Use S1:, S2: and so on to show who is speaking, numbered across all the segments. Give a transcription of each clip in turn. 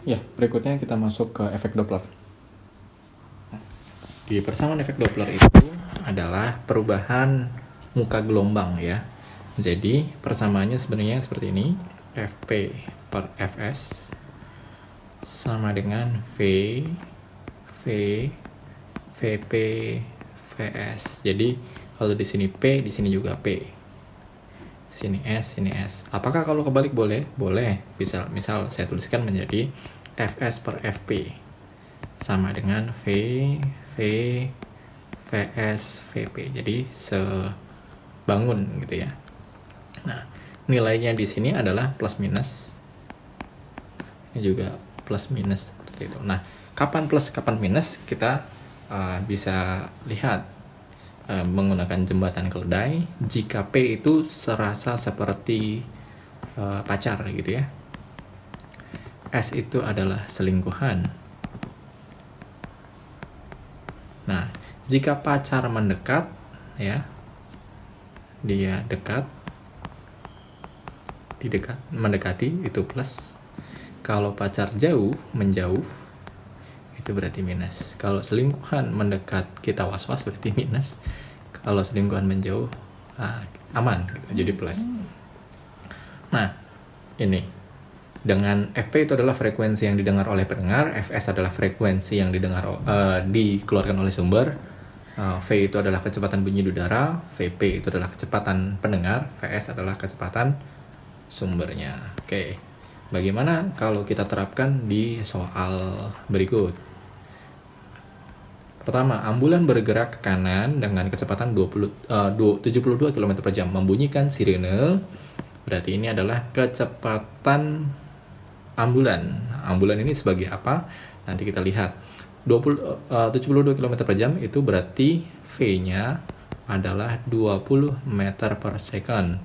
S1: Ya, berikutnya kita masuk ke efek Doppler. Di persamaan efek Doppler itu adalah perubahan muka gelombang ya. Jadi persamaannya sebenarnya seperti ini. Fp per Fs sama dengan V, Vp, Vs. Jadi kalau di sini P, di sini juga P. Sini S, sini S. Apakah kalau kebalik boleh? Boleh. Misal saya tuliskan menjadi Fs per Fp sama dengan V, Vs, Vp. Jadi sebangun gitu ya. Nah, nilainya di sini adalah plus minus. Ini juga plus minus seperti itu. Nah, kapan plus, kapan minus kita bisa lihat menggunakan jembatan keledai. Jika P itu serasa seperti pacar gitu ya. S itu adalah selingkuhan. Nah, jika pacar mendekat ya, dia mendekati itu plus. Kalau pacar jauh, menjauh, itu berarti minus. Kalau selingkuhan mendekat, kita was-was, berarti minus. Kalau selingkuhan menjauh, aman, gitu, jadi plus. Nah, ini dengan Fp itu adalah frekuensi yang didengar oleh pendengar, Fs adalah frekuensi yang dikeluarkan oleh sumber, V itu adalah kecepatan bunyi di udara, Vp itu adalah kecepatan pendengar, Vs adalah kecepatan sumbernya. Oke, bagaimana kalau kita terapkan di soal berikut? Pertama, ambulan bergerak ke kanan dengan kecepatan 72 km per jam, membunyikan sirene. Berarti ini adalah kecepatan ambulan. Ambulan ini sebagai apa? Nanti kita lihat. 72 km per jam itu berarti V-nya adalah 20 meter per second.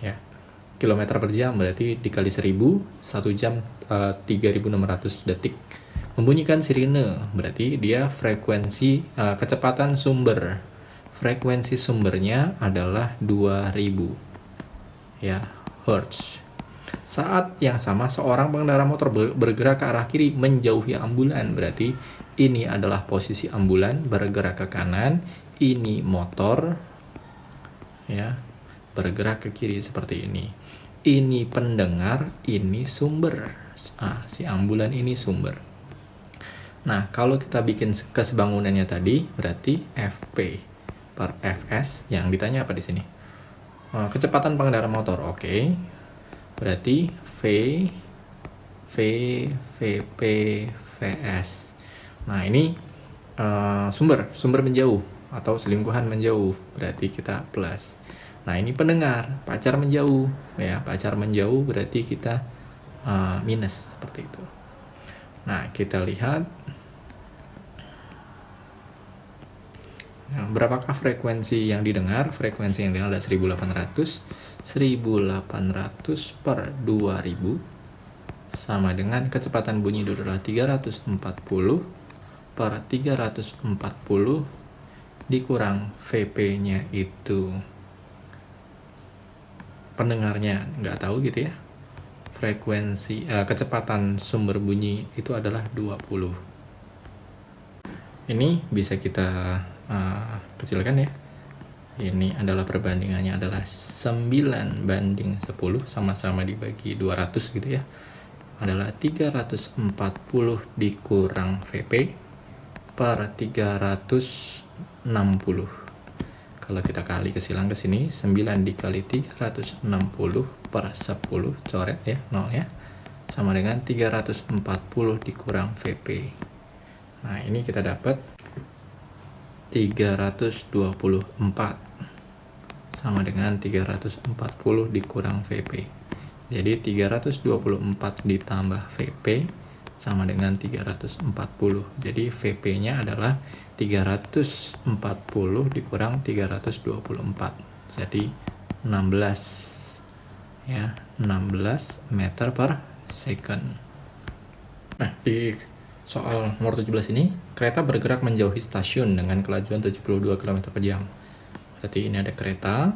S1: Ya. Kilometer per jam berarti dikali 1000, 1 jam 3600 detik. Membunyikan sirine berarti dia frekuensi kecepatan sumber. Frekuensi sumbernya adalah 2000 ya, Hertz. Saat yang sama, seorang pengendara motor bergerak ke arah kiri menjauhi ambulan. Berarti ini adalah posisi ambulan bergerak ke kanan. Ini motor ya, bergerak ke kiri seperti ini. Ini pendengar, ini sumber. Si ambulan ini sumber. Nah, kalau kita bikin kesebangunannya tadi, berarti Fp per Fs. Yang ditanya apa di sini? Kecepatan pengendara motor, oke. Berarti Vp, Vs. Nah, ini sumber menjauh atau selingkuhan menjauh, berarti kita plus. Nah, ini pendengar, pacar menjauh ya, pacar menjauh berarti kita minus seperti itu. Nah, kita lihat berapakah frekuensi yang didengar? Frekuensi yang didengar adalah 1800 per 2000 sama dengan kecepatan bunyi itu adalah 340 per 340 dikurang Vp-nya itu pendengarnya nggak tahu gitu ya. Frekuensi kecepatan sumber bunyi itu adalah 20. Ini bisa kita kecilkan ya. Ini adalah perbandingannya adalah 9:10, sama-sama dibagi 200 gitu ya. Adalah 340 dikurang Vp per 360. Kalau kita kali kesilang ke sini, 9 dikali 360 per 10, coret ya, 0 ya. Sama dengan 340 dikurang Vp. Nah, ini kita dapat 324 sama dengan 340 dikurang Vp. Jadi 324 ditambah Vp sama dengan 340. Jadi Vp-nya adalah 340 dikurang 324. Jadi 16 ya, 16 meter per second. Nah, di soal nomor 17 ini, kereta bergerak menjauhi stasiun dengan kelajuan 72 km per jam. Berarti ini ada kereta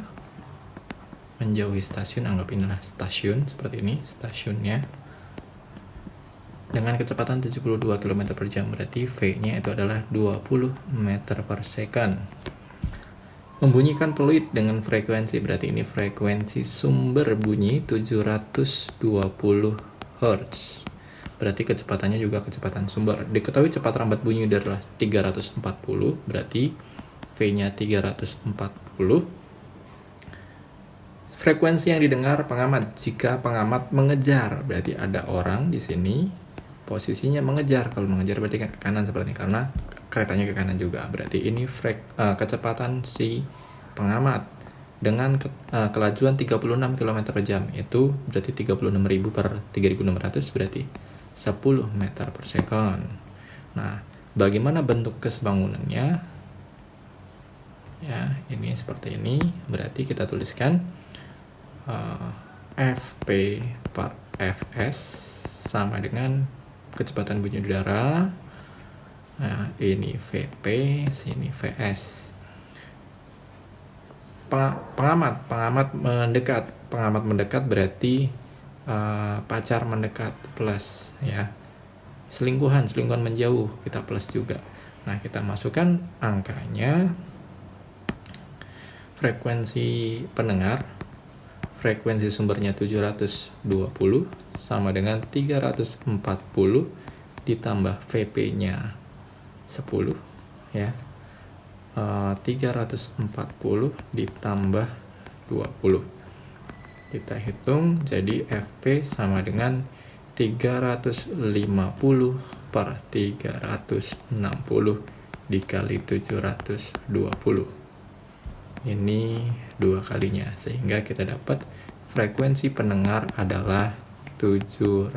S1: menjauhi stasiun, anggap inilah stasiun seperti ini, stasiunnya. dengan kecepatan 72 km per jam, berarti V-nya itu adalah 20 meter per second. Membunyikan peluit dengan frekuensi, berarti ini frekuensi sumber bunyi 720 Hz. Berarti kecepatannya juga kecepatan sumber. Diketahui cepat rambat bunyi adalah 340, berarti V-nya 340. Frekuensi yang didengar pengamat, jika pengamat mengejar, berarti ada orang di sini posisinya mengejar. Kalau mengejar berarti ke kanan seperti ini, karena keretanya ke kanan juga. Berarti ini kecepatan si pengamat dengan kelajuan 36 km per jam. Itu berarti 36.000 per 3.600, berarti 10 meter per second. Nah, bagaimana bentuk kesebangunannya? Ya, ini seperti ini. Berarti kita tuliskan Fp per Fs sama dengan kecepatan bunyi udara. Nah, ini Vp, sini Vs. Pengamat mendekat berarti pacar mendekat plus, ya. Selingkuhan menjauh, kita plus juga. Nah, kita masukkan angkanya. Frekuensi pendengar, frekuensi sumbernya 720 sama dengan 340 ditambah Vp-nya 10, ya. 340 ditambah 20. Kita hitung, jadi Fp sama dengan 350 per 360 dikali 720. Ini 2 kalinya, sehingga kita dapat frekuensi pendengar adalah 700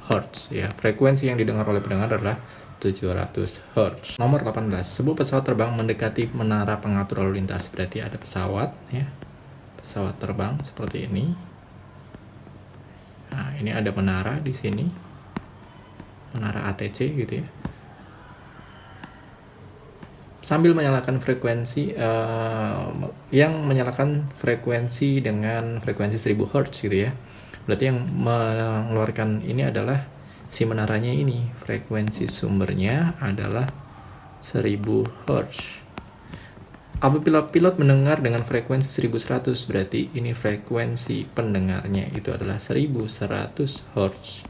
S1: Hz, ya. Frekuensi yang didengar oleh pendengar adalah 700 Hz. Nomor 18. Sebuah pesawat terbang mendekati menara pengatur lalu lintas. Berarti ada pesawat, ya. Pesawat terbang seperti ini. Nah, ini ada menara di sini. Menara ATC gitu, ya. Sambil menyalakan frekuensi yang menyalakan frekuensi dengan frekuensi 1000 Hz gitu, ya. Berarti yang mengeluarkan ini adalah si menaranya ini. Frekuensi sumbernya adalah 1000 Hz. Apabila pilot mendengar dengan frekuensi 1100, berarti ini frekuensi pendengarnya itu adalah 1100 Hz.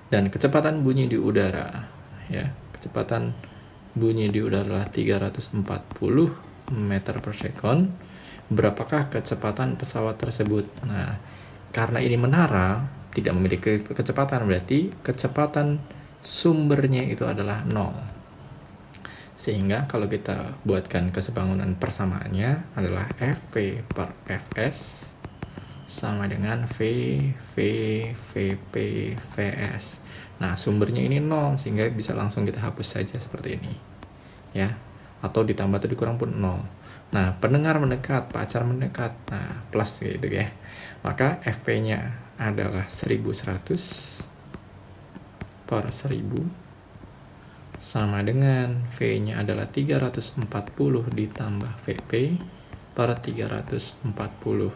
S1: Dan kecepatan bunyi di udara, ya. Kecepatan bunyi di udara adalah 340 meter per second. Berapakah kecepatan pesawat tersebut? Nah, karena ini menara tidak memiliki kecepatan, berarti kecepatan sumbernya itu adalah 0. Sehingga kalau kita buatkan kesebangunan persamaannya adalah Fp per Fs sama dengan V, Vp, Vs. Nah, sumbernya ini 0, sehingga bisa langsung kita hapus saja seperti ini, ya. Atau ditambah atau dikurang pun 0. Nah, pendengar mendekat, pacar mendekat, nah plus gitu, ya. Maka Fp-nya adalah 1100 per 1000 sama dengan V-nya adalah 340 ditambah Vp per 340.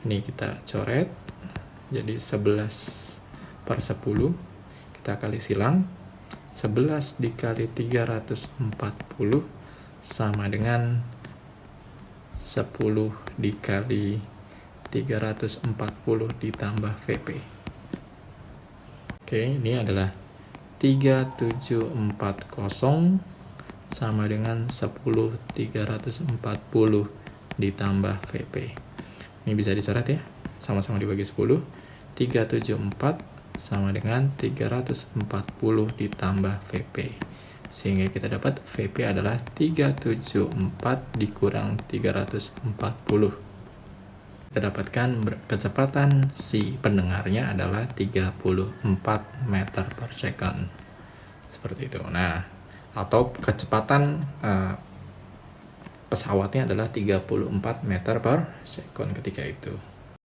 S1: Ini kita coret, jadi 11 per 10, kita kali silang, 11 dikali 340 sama dengan 10 dikali 340 ditambah Vp. Oke, ini adalah 3740 sama dengan 10 340 ditambah Vp. Ini bisa dicatat, ya. Sama-sama dibagi 10. 374 sama dengan 340 ditambah Vp. Sehingga kita dapat Vp adalah 374 dikurang 340. Kita dapatkan kecepatan si pendengarnya adalah 34 meter per second. Seperti itu. Nah, atau kecepatan pesawatnya adalah 34 meter per second ketika itu.